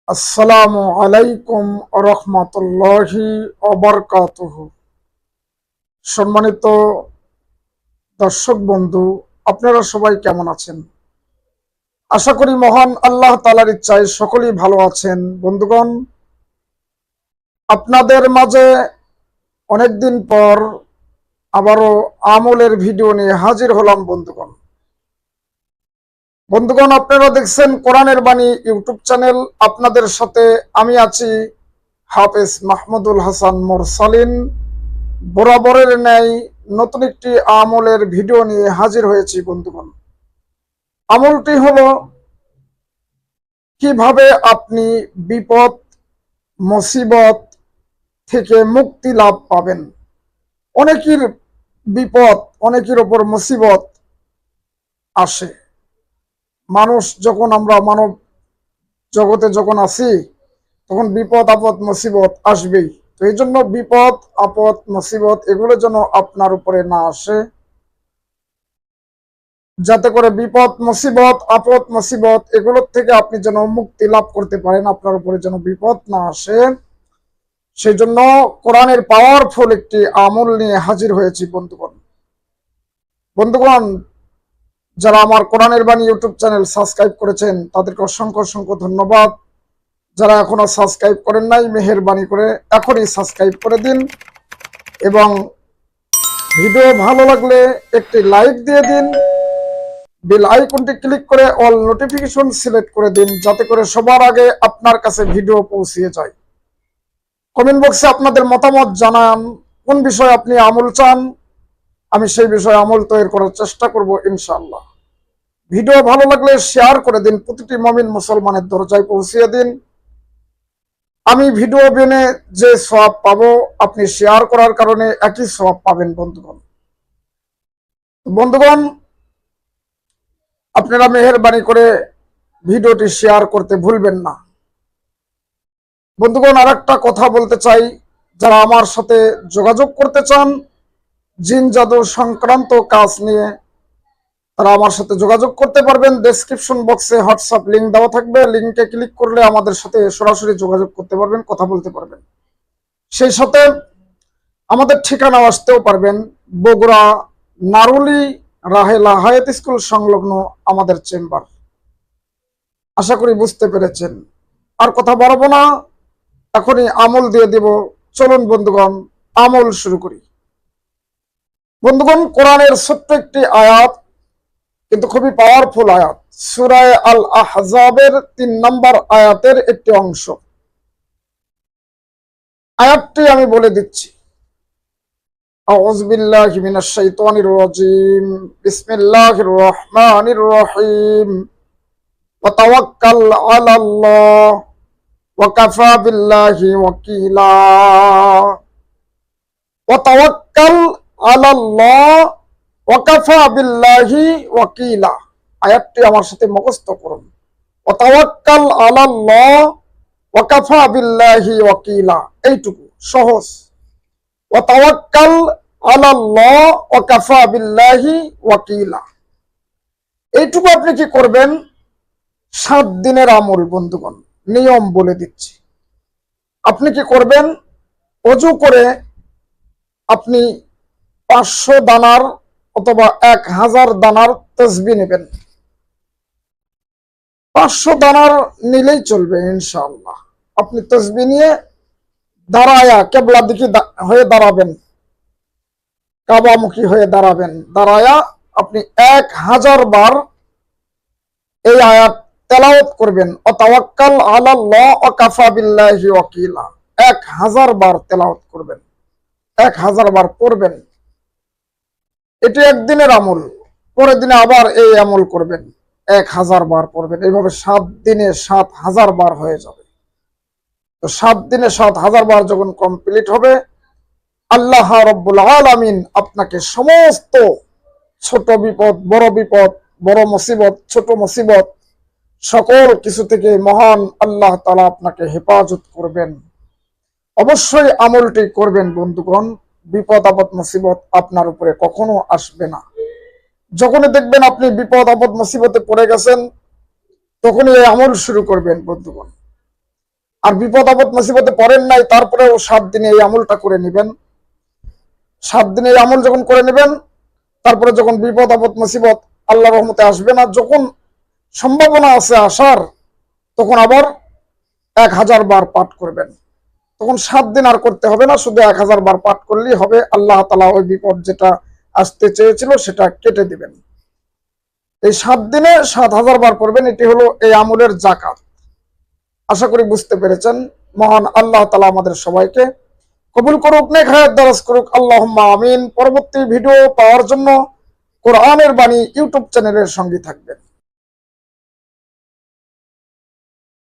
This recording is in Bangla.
আসসালামু আলাইকুম রহমতুল্লাহি ওয়াবারাকাতুহু। সম্মানিত দর্শক বন্ধু, আপনারা সবাই কেমন আছেন? আশা করি মহান আল্লাহ তাআলার ইচ্ছায় সকলেই ভালো আছেন। বন্ধুগণ, আপনাদের মাঝে অনেকদিন পর আবারও আমলের ভিডিও নিয়ে হাজির হলাম। বন্ধুগণ, আপনারা দেখছেন কোরআনের বাণী ইউটিউব চ্যানেল। আপনাদের সাথে আমি আছি হাফেজ মাহমুদুল হাসান মুরসালিন। বরাবরের ন্যায় নতুন একটি আমলের ভিডিও নিয়ে হাজির হয়েছি। বন্ধুগণ, আমলটি হলো কিভাবে আপনি বিপদ মুসিবত থেকে মুক্তি লাভ পাবেন। অনেকের বিপদ, অনেকের ওপর মুসিবত আসে। আমরা মানব জগতে যখন আছি, তখন বিপদ আপদ মুসিবত আসবেই। তো এই জন্য বিপদ আপদ মুসিবত এগুলো যেন আপনার উপরে না আসে, যাতে করে বিপদ মুসিবত আপদ মুসিবত এগুলোর থেকে আপনি যেন মুক্তি লাভ করতে পারেন, আপনার উপরে যেন বিপদ না আসে, সেই জন্য কোরআনের পাওয়ারফুল একটি আমল নিয়ে হাজির হয়েছি। বন্ধুগণ, যারা আমার কোরআনের বাণী ইউটিউব চ্যানেল সাবস্ক্রাইব করেছেন তাদেরকে অসংখ্য অসংখ্য ধন্যবাদ। যারা এখনো সাবস্ক্রাইব করেন নাই, মেহেরবানি করে এখনই সাবস্ক্রাইব করে দিন এবং ভিডিও ভালো লাগলে একটি লাইক দিয়ে দিন। বেল আইকনটি ক্লিক করে অল নোটিফিকেশন সিলেক্ট করে দিন, যাতে করে সবার আগে আপনার কাছে ভিডিও পৌঁছিয়ে যায়। কমেন্ট বক্সে আপনাদের মতামত জানান, কোন বিষয়ে আপনি আমল চান, আমি সেই বিষয়ে আমল তৈরি করার চেষ্টা করব ইনশাআল্লাহ। ভিডিও ভালো লাগলে শেয়ার করে দিন, প্রতিটি মুমিন মুসলমানের দরজায় পৌঁছিয়ে দিন। আমি ভিডিও বেনে যে সওয়াব পাবো, আপনি শেয়ার করার কারণে একই সওয়াব পাবেন। বন্ধুগণ, আপনারা মেহেরবানি করে ভিডিওটি শেয়ার করতে ভুলবেন না। বন্ধুগণ, আর একটা কথা বলতে চাই, যারা আমার সাথে যোগাযোগ করতে চান জিন জাদু সংক্রান্ত কাজ নিয়ে, তারা আমার সাথে যোগাযোগ করতে পারবেন। ডেসক্রিপশন বক্সে হোয়াটসঅ্যাপ লিঙ্ক দেওয়া থাকবে, লিঙ্কে ক্লিক করলে আমাদের সাথে সরাসরি যোগাযোগ করতে পারবেন, কথা বলতে পারবেন। সেই সাথে আমাদের ঠিকানা আসতেও পারবেন, বগুড়া নারুলি রাহেলা হায়াত স্কুল সংলগ্ন আমাদের চেম্বার। আশা করি বুঝতে পেরেছেন। আর কথা বাড়াবো না, এখনই আমল দিয়ে দিব। চলুন বন্ধুগণ, আমল শুরু করি। বন্ধুগণ, কোরআনের ছোট্ট একটি আয়াত, কিন্তু খুবই পাওয়ারফুল আয়াত। সূরা আল আহজাবের ৩ নম্বর আয়াতের একটি অংশ। আয়াতটি আমি বলে দিচ্ছি। আউযু বিল্লাহি মিনাশ শাইতানির রাজীম। বিসমিল্লাহির রহমানির রহিম। ওয়া তাওয়াক্কাল আলাল্লাহ ওয়া কাফা বিল্লাহি ওয়াকিলা। ওয়া তাওয়াক্কাল আলাল্লাহ ওয়া কাফা বিল্লাহি ওয়াকিলা। আয়াতটি আমার সাথে মুখস্থ করুন। ওয়া তাওয়াক্কাল আলাল্লাহ ওয়া কাফা বিল্লাহি ওয়াকিলা। এইটুকু সহজ। ওয়া তাওয়াক্কাল আলাল্লাহ ওয়া কাফা বিল্লাহি ওয়াকিলা। এইটুকু আপনি কি করবেন? 7 দিনের আমল। বন্ধুগণ, নিয়ম বলে দিচ্ছি। আপনি কি করবেন? ওযু করে আপনি 500 দানার অথবা 1000 দানার তাসবিহ নেবেন। 500 দানার নিলেই চলবে ইনশাআল্লাহ। আপনি তাসবিহ নিয়ে দাঁড়ায়া কিবলা দিকে হয়ে দাঁড়াবেন, কাবামুখী হয়ে দাঁড়াবেন। দাঁড়ায়া আপনি 1000 বার এই আয়াত তেলাওয়াত করবেন। ও তাওয়াক্কাল আলাল্লাহ ওয়া কাফা বিল্লাহি ওয়াকিলা। 1000 বার তেলাওয়াত করবেন, 1000 বার পড়বেন। এটি একদিনের আমল। পরের দিনে আবার এই আমল করবেন, 1000 বার পড়বেন। এইভাবে 7 দিনে 7000 বার হয়ে যাবে। তো 7 দিনে 7000 বার যখন কমপ্লিট হবে, আল্লাহ রাব্বুল আলামিন আপনাকে সমস্ত ছোট বিপদ, বড় মুসিবত, ছোট মুসিবত, সকল কিছু থেকে মহান আল্লাহ তাআলা আপনাকে হেফাজত করবেন। অবশ্যই আমলটি করবেন বন্ধুগণ। বিপদ আপদ মুসিবত আপনার উপরে কখনো আসবে না। যখনই দেখবেন আপনি বিপদ আপদ মুসিবতে পড়ে গেছেন, তখনই এই আমল শুরু করবেন বন্ধুগণ। আর বিপদ আপদ মুসিবতে পড়েন নাই, তারপরেও 7 দিনে এই আমলটা করে নেবেন। 7 দিনে এই আমল যখন করে নেবেন, তারপরে যখন বিপদ আপদ মুসিবত আল্লাহর রহমতে আসবে না, যখন সম্ভাবনা আছে আসার, তখন আবার 1000 বার পাঠ করবেন। তখন 7 দিন আর করতে হবে না, শুধু 1000 বার পাঠ করলেই হবে। আল্লাহ তাআলা ওই বিপদ যেটা আসতে চেয়েছিল সেটা কেটে দিবেন। এই 7 দিনে 7000 বার করবেন। এটি হলো এই আমলের জাকাত। আশা করি বুঝতে পেরেছেন। মহান আল্লাহ তাআলা আমাদের সবাইকে কবুল করুক, নেক হায়াত দারাজ করুক, আল্লাহুম্মা আমিন। পরবর্তী ভিডিও পাওয়ার জন্য কোরআনের বাণী ইউটিউব চ্যানেলের সঙ্গে থাকবেন।